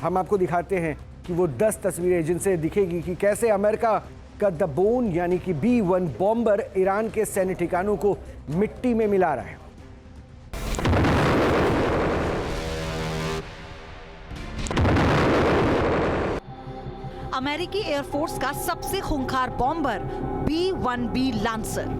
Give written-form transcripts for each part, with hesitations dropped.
हम आपको दिखाते हैं कि वो 10 तस्वीरें जिनसे दिखेगी कि कैसे अमेरिका का द बोन यानी कि B-1 बॉम्बर ईरान के सैन्य ठिकानों को मिट्टी में मिला रहा है। अमेरिकी एयरफोर्स का सबसे खूंखार बॉम्बर B-1B लांसर।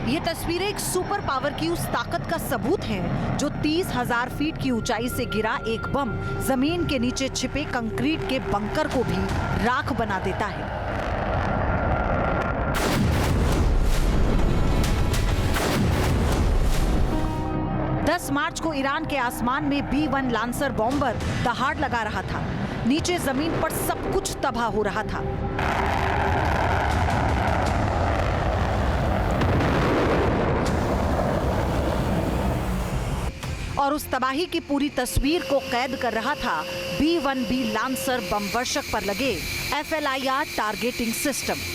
ये तस्वीरें एक सुपर पावर की उस ताकत का सबूत है जो 30,000 फीट की ऊंचाई से गिरा एक बम जमीन के नीचे छिपे कंक्रीट के बंकर को भी राख बना देता है। मार्च को ईरान के आसमान में B-1 लांसर बॉम्बर दहाड़ लगा रहा था। नीचे जमीन पर सब कुछ तबाह हो रहा था। और उस तबाही की पूरी तस्वीर को कैद कर रहा था B-1B लांसर बम वर्षक पर लगे FLIR टारगेटिंग सिस्टम।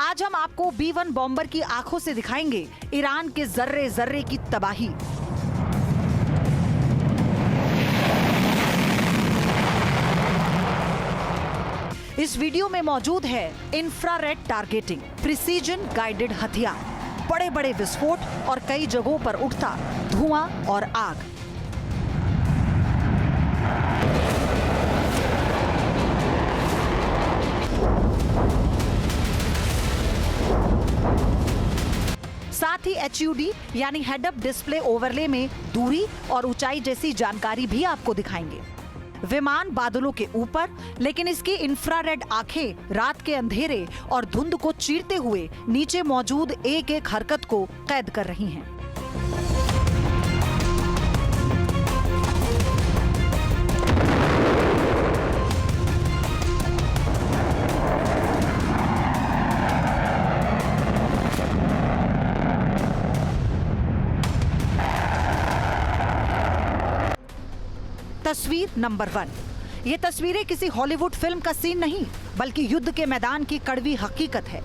आज हम आपको B-1 बॉम्बर की आंखों से दिखाएंगे ईरान के जर्रे जर्रे की तबाही। इस वीडियो में मौजूद है इंफ्रारेड टारगेटिंग, प्रिसीजन गाइडेड हथियार, बड़े बड़े विस्फोट और कई जगहों पर उठता धुआं और आग। साथ ही HUD यानी हेड अप डिस्प्ले ओवरले में दूरी और ऊंचाई जैसी जानकारी भी आपको दिखाएंगे। विमान बादलों के ऊपर, लेकिन इसकी इंफ्रारेड आंखें रात के अंधेरे और धुंध को चीरते हुए नीचे मौजूद एक एक हरकत को कैद कर रही हैं। तस्वीर नंबर 1। ये तस्वीरें किसी हॉलीवुड फिल्म का सीन नहीं, बल्कि युद्ध के मैदान की कड़वी हकीकत है।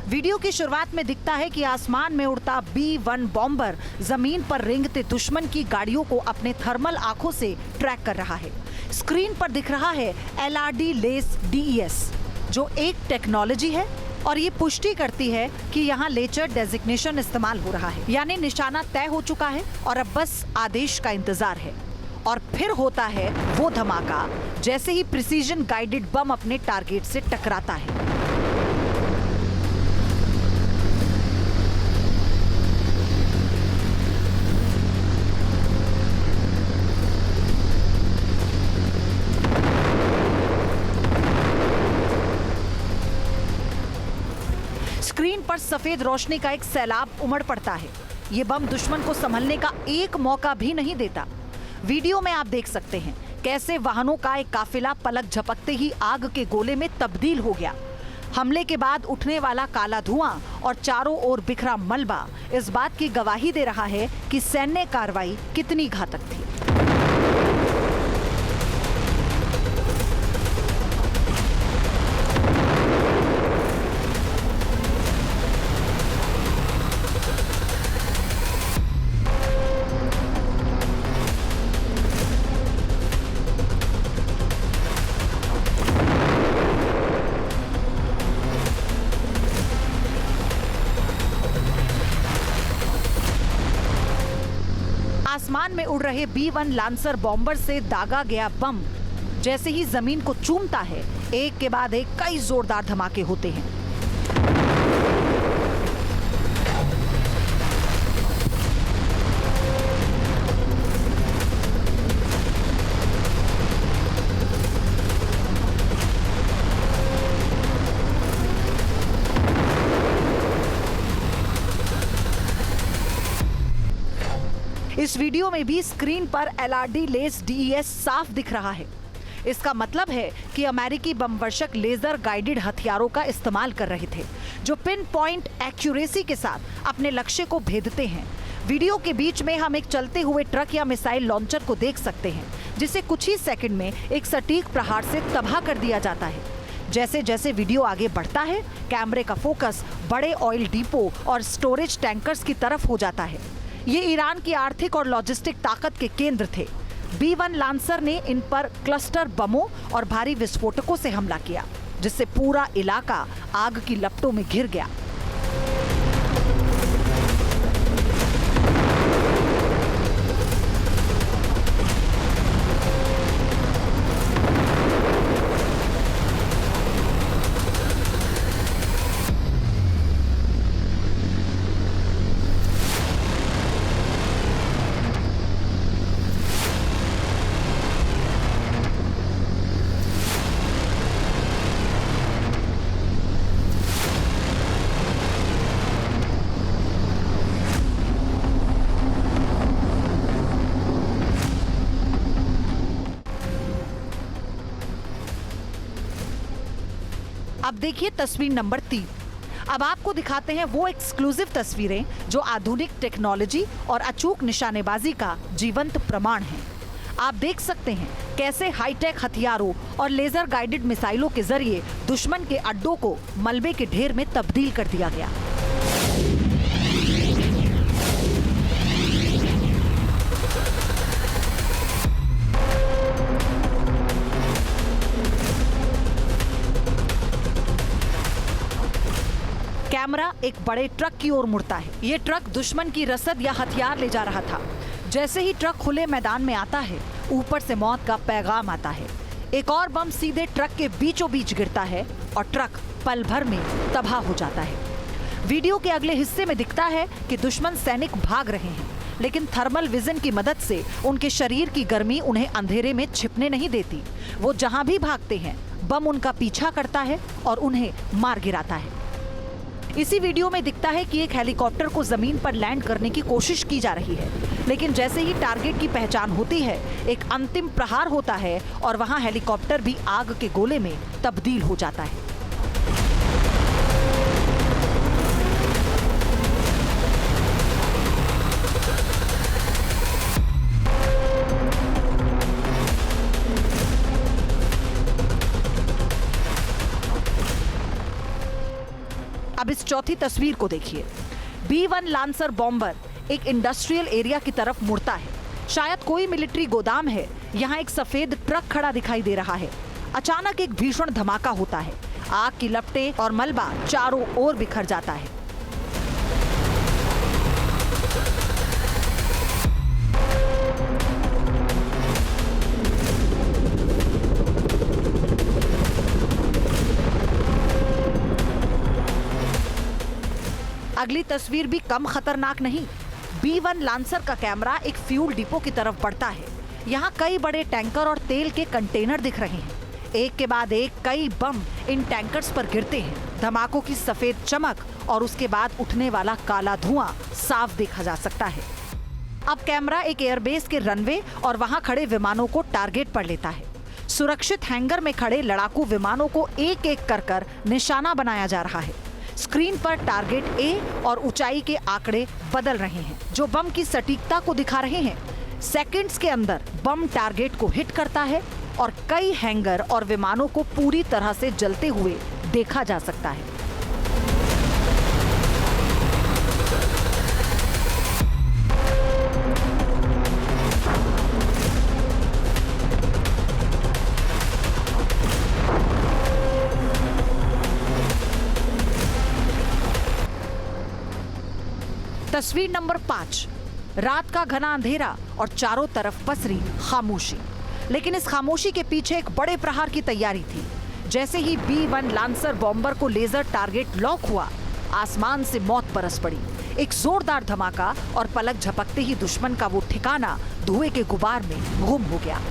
वीडियो की शुरुआत में दिखता है कि आसमान में उड़ता B-1 बॉम्बर जमीन पर रेंगते दुश्मन की गाड़ियों को अपने थर्मल आंखों से ट्रैक कर रहा है। स्क्रीन पर दिख रहा है LRD लेस DES, जो एक टेक्नोलॉजी है और ये पुष्टि करती है कि यहाँ लेचर डेजिग्नेशन इस्तेमाल हो रहा है, यानी निशाना तय हो चुका है और अब बस आदेश का इंतजार है। और फिर होता है वो धमाका जैसे ही प्रिसीजन गाइडेड बम अपने टारगेट से टकराता है। स्क्रीन पर सफेद रोशनी का एक सैलाब उमड़ पड़ता है। ये बम दुश्मन को संभलने का एक मौका भी नहीं देता। वीडियो में आप देख सकते हैं कैसे वाहनों का एक काफिला पलक झपकते ही आग के गोले में तब्दील हो गया। हमले के बाद उठने वाला काला धुआं और चारों ओर बिखरा मलबा इस बात की गवाही दे रहा है कि सैन्य कार्रवाई कितनी घातक थी। आसमान में उड़ रहे B-1 लांसर बॉम्बर से दागा गया बम जैसे ही जमीन को चूमता है, एक के बाद एक कई जोरदार धमाके होते हैं। इस वीडियो में भी स्क्रीन पर LRD लेस DES साफ दिख रहा है। इसका मतलब है कि अमेरिकी बमवर्षक लेजर गाइडेड हथियारों का इस्तेमाल कर रहे थे, जो पिन पॉइंट एक्यूरेसी के साथ अपने लक्ष्य को भेदते हैं। वीडियो के बीच में हम एक चलते हुए ट्रक या मिसाइल लॉन्चर को देख सकते हैं, जिसे कुछ ही सेकंड में एक सटीक प्रहार से तबाह कर दिया जाता है। जैसे जैसे वीडियो आगे बढ़ता है, कैमरे का फोकस बड़े ऑयल डिपो और स्टोरेज टैंकर्स की तरफ हो जाता है। ये ईरान की आर्थिक और लॉजिस्टिक ताकत के केंद्र थे। B-1 लांसर ने इन पर क्लस्टर बमों और भारी विस्फोटकों से हमला किया, जिससे पूरा इलाका आग की लपटों में घिर गया। अब देखिए तस्वीर नंबर 3। अब आपको दिखाते हैं वो एक्सक्लूसिव तस्वीरें जो आधुनिक टेक्नोलॉजी और अचूक निशानेबाजी का जीवंत प्रमाण हैं। आप देख सकते हैं कैसे हाईटेक हथियारों और लेजर गाइडेड मिसाइलों के जरिए दुश्मन के अड्डों को मलबे के ढेर में तब्दील कर दिया गया। कैमरा एक बड़े ट्रक की ओर मुड़ता है। ये ट्रक दुश्मन की रसद या हथियार ले जा रहा था। जैसे ही ट्रक खुले मैदान में आता है, ऊपर से मौत का पैगाम आता है। एक और बम सीधे ट्रक के बीचों बीच गिरता है और ट्रक पल भर में तबाह हो जाता है। वीडियो के अगले हिस्से में दिखता है कि दुश्मन सैनिक भाग रहे हैं, लेकिन थर्मल विजन की मदद से उनके शरीर की गर्मी उन्हें अंधेरे में छिपने नहीं देती। वो जहां भी भागते हैं, बम उनका पीछा करता है और उन्हें मार गिराता है। इसी वीडियो में दिखता है कि एक हेलीकॉप्टर को जमीन पर लैंड करने की कोशिश की जा रही है, लेकिन जैसे ही टारगेट की पहचान होती है, एक अंतिम प्रहार होता है और वहां हेलीकॉप्टर भी आग के गोले में तब्दील हो जाता है। अब इस चौथी तस्वीर को देखिए। B-1 लांसर बॉम्बर एक इंडस्ट्रियल एरिया की तरफ मुड़ता है। शायद कोई मिलिट्री गोदाम है। यहाँ एक सफेद ट्रक खड़ा दिखाई दे रहा है। अचानक एक भीषण धमाका होता है। आग की लपटें और मलबा चारों ओर बिखर जाता है। अगली तस्वीर भी कम खतरनाक नहीं। B-1 लांसर का कैमरा एक फ्यूल डिपो की तरफ बढ़ता है। यहाँ कई बड़े टैंकर और तेल के कंटेनर दिख रहे हैं। एक के बाद एक कई बम इन टैंकर्स पर गिरते हैं। धमाकों की सफेद चमक और उसके बाद उठने वाला काला धुआं साफ देखा जा सकता है। अब कैमरा एक एयरबेस के रनवे और वहां खड़े विमानों को टारगेट पर लेता है। सुरक्षित हैंगर में खड़े लड़ाकू विमानों को एक एक कर निशाना बनाया जा रहा है। स्क्रीन पर टारगेट ए और ऊंचाई के आंकड़े बदल रहे हैं, जो बम की सटीकता को दिखा रहे हैं। सेकंड्स के अंदर बम टारगेट को हिट करता है और कई हैंगर और विमानों को पूरी तरह से जलते हुए देखा जा सकता है। तस्वीर नंबर 5। रात का घना अंधेरा और चारों तरफ पसरी खामोशी। लेकिन इस खामोशी के पीछे एक बड़े प्रहार की तैयारी थी। जैसे ही B-1 लांसर बॉम्बर को लेजर टारगेट लॉक हुआ, आसमान से मौत बरस पड़ी। एक जोरदार धमाका और पलक झपकते ही दुश्मन का वो ठिकाना धुएं के गुबार में गुम हो गया।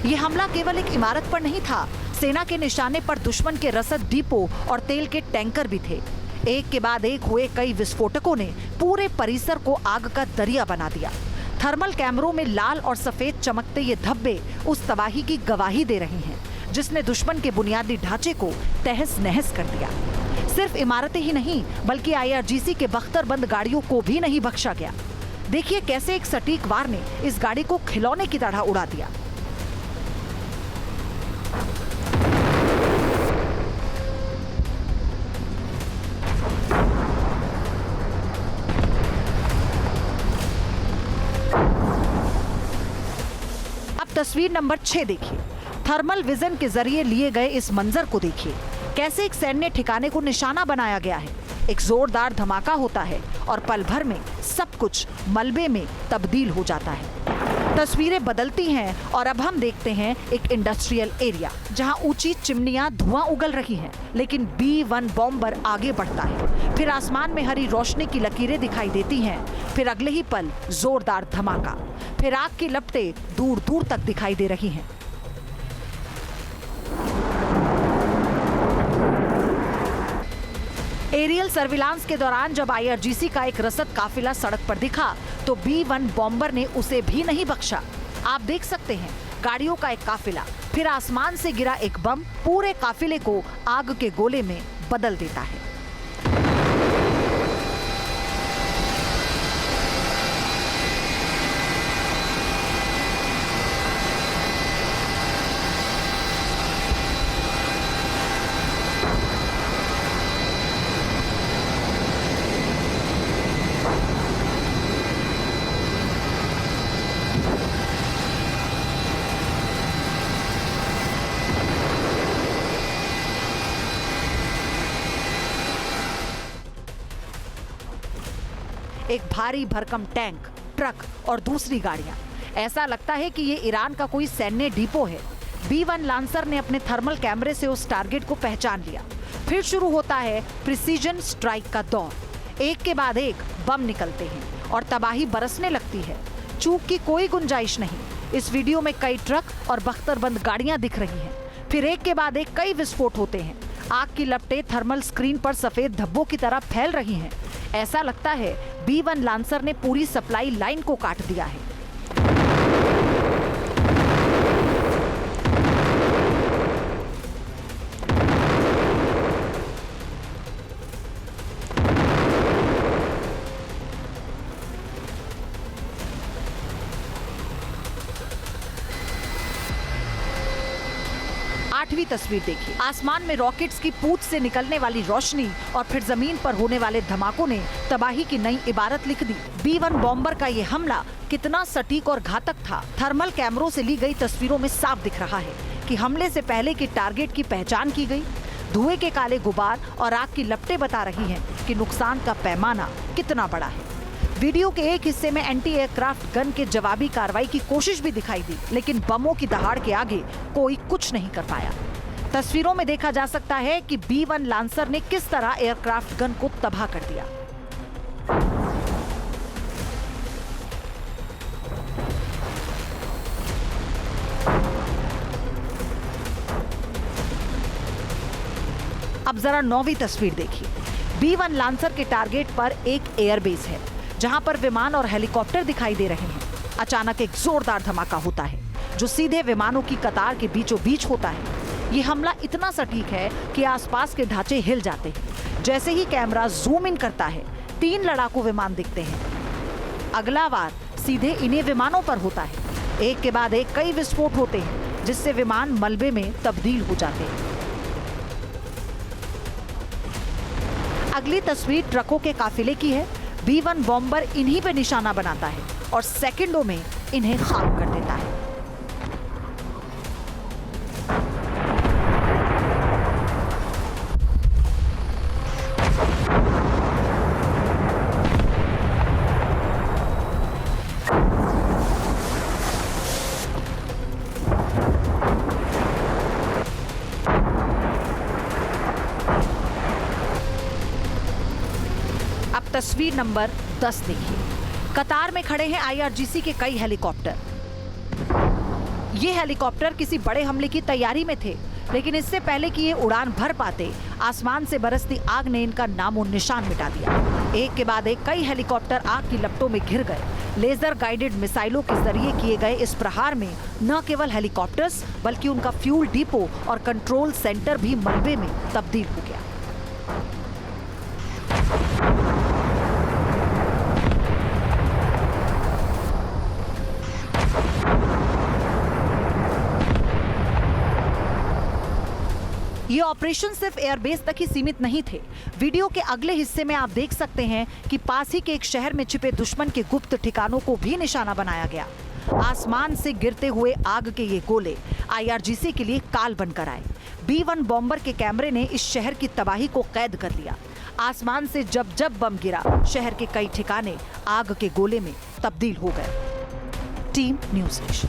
ये हमला केवल एक इमारत पर नहीं था। सेना के निशाने पर दुश्मन के रसद डिपो और तेल के टैंकर भी थे। एक के बाद एक हुए कई विस्फोटकों ने पूरे परिसर को आग का दरिया बना दिया। थर्मल कैमरों में लाल और सफेद चमकते ये धब्बे उस तबाही की गवाही दे रहे हैं, जिसने दुश्मन के बुनियादी ढांचे को तहस नहस कर दिया। सिर्फ इमारतें ही नहीं, बल्कि IRGC के बख्तरबंद गाड़ियों को भी नहीं बख्शा गया। देखिए कैसे एक सटीक वार ने इस गाड़ी को खिलौने की तरह उड़ा दिया। तस्वीर नंबर 6 देखिए। थर्मल विजन के जरिए लिए गए इस मंजर को देखिए, कैसे एक सैन्य ठिकाने को निशाना बनाया गया है। एक जोरदार धमाका होता है और पल भर में सब कुछ मलबे में तब्दील हो जाता है। तस्वीरें बदलती हैं और अब हम देखते हैं एक इंडस्ट्रियल एरिया जहां ऊंची चिमनियां धुआं उगल रही हैं, लेकिन B-1 बॉम्बर आगे बढ़ता है। फिर आसमान में हरी रोशनी की लकीरें दिखाई देती हैं, फिर अगले ही पल जोरदार धमाका, फिर आग की लपटें दूर दूर तक दिखाई दे रही हैं। एरियल सर्विलांस के दौरान जब IRGC का एक रसद काफिला सड़क पर दिखा तो B-1 बॉम्बर ने उसे भी नहीं बख्शा। आप देख सकते हैं गाड़ियों का एक काफिला, फिर आसमान से गिरा एक बम पूरे काफिले को आग के गोले में बदल देता है। एक भारी भरकम टैंक, ट्रक और दूसरी गाड़ियां। ऐसा लगता है कि ये ईरान का कोई सैन्य डिपो है। B-1 लांसर ने अपने थर्मल कैमरे से उस टारगेट को पहचान लिया। फिर शुरू होता है प्रिसीजन स्ट्राइक का दौर। एक के बाद एक बम निकलते हैं और तबाही बरसने लगती है। चूक की कोई गुंजाइश नहीं। इस वीडियो में कई ट्रक और बख्तरबंद गाड़ियां दिख रही हैं। फिर एक के बाद एक कई विस्फोट होते हैं। आग की लपटें थर्मल स्क्रीन पर सफेद धब्बों की तरह फैल रही हैं। ऐसा लगता है B-1 लांसर ने पूरी सप्लाई लाइन को काट दिया है। आठवीं तस्वीर देखिए। आसमान में रॉकेट्स की पूंछ से निकलने वाली रोशनी और फिर जमीन पर होने वाले धमाकों ने तबाही की नई इबारत लिख दी। B-1 बॉम्बर का ये हमला कितना सटीक और घातक था, थर्मल कैमरों से ली गई तस्वीरों में साफ दिख रहा है कि हमले से पहले के टारगेट की पहचान की गई। धुएं के काले गुबार और आग की लपटें बता रही हैं कि नुकसान का पैमाना कितना बड़ा है। वीडियो के एक हिस्से में एंटी एयरक्राफ्ट गन के जवाबी कार्रवाई की कोशिश भी दिखाई दी, लेकिन बमों की दहाड़ के आगे कोई कुछ नहीं कर पाया। तस्वीरों में देखा जा सकता है कि B-1 लांसर ने किस तरह एयरक्राफ्ट गन को तबाह कर दिया। अब जरा 9वीं तस्वीर देखिए। B-1 लांसर के टारगेट पर एक एयरबेस है जहां पर विमान और हेलीकॉप्टर दिखाई दे रहे हैं। अचानक एक जोरदार धमाका होता है जो सीधे विमानों की कतार के बीचों बीच होता है। ये हमला इतना सटीक है कि आसपास के ढांचे हिल जाते हैं। जैसे ही कैमरा जूम इन करता है 3 लड़ाकू विमान दिखते हैं। अगला वार सीधे इन्हीं विमानों पर होता है। एक के बाद एक कई विस्फोट होते हैं जिससे विमान मलबे में तब्दील हो जाते हैं। अगली तस्वीर ट्रकों के काफिले की है। B-1 बॉम्बर इन्हीं पे निशाना बनाता है और सेकंडों में इन्हें खाक कर देता है। अब तस्वीर नंबर 10 देखिए। कतार में खड़े हैं IRGC के कई हेलीकॉप्टर। ये हेलीकॉप्टर किसी बड़े हमले की तैयारी में थे, लेकिन इससे पहले कि ये उड़ान भर पाते, आसमान से बरसती आग ने इनका नामो निशान मिटा दिया। एक के बाद एक कई हेलीकॉप्टर आग की लपटों में घिर गए। लेजर गाइडेड मिसाइलों के जरिए किए गए इस प्रहार में न केवल हेलीकॉप्टर्स बल्कि उनका फ्यूल डिपो और कंट्रोल सेंटर भी मलबे में तब्दील हो गया। ये ऑपरेशन सिर्फ एयरबेस तक ही सीमित नहीं थे। वीडियो के अगले हिस्से में आप देख सकते हैं कि पास ही के एक शहर में छिपे दुश्मन के गुप्त ठिकानों को भी निशाना बनाया गया। आसमान से गिरते हुए आग के ये गोले IRGC के लिए काल बनकर आए। B1 बॉम्बर के कैमरे ने इस शहर की तबाही को कैद कर लिया। आसमान से जब जब बम गिरा, शहर के कई ठिकाने आग के गोले में तब्दील हो गए। Team news nation.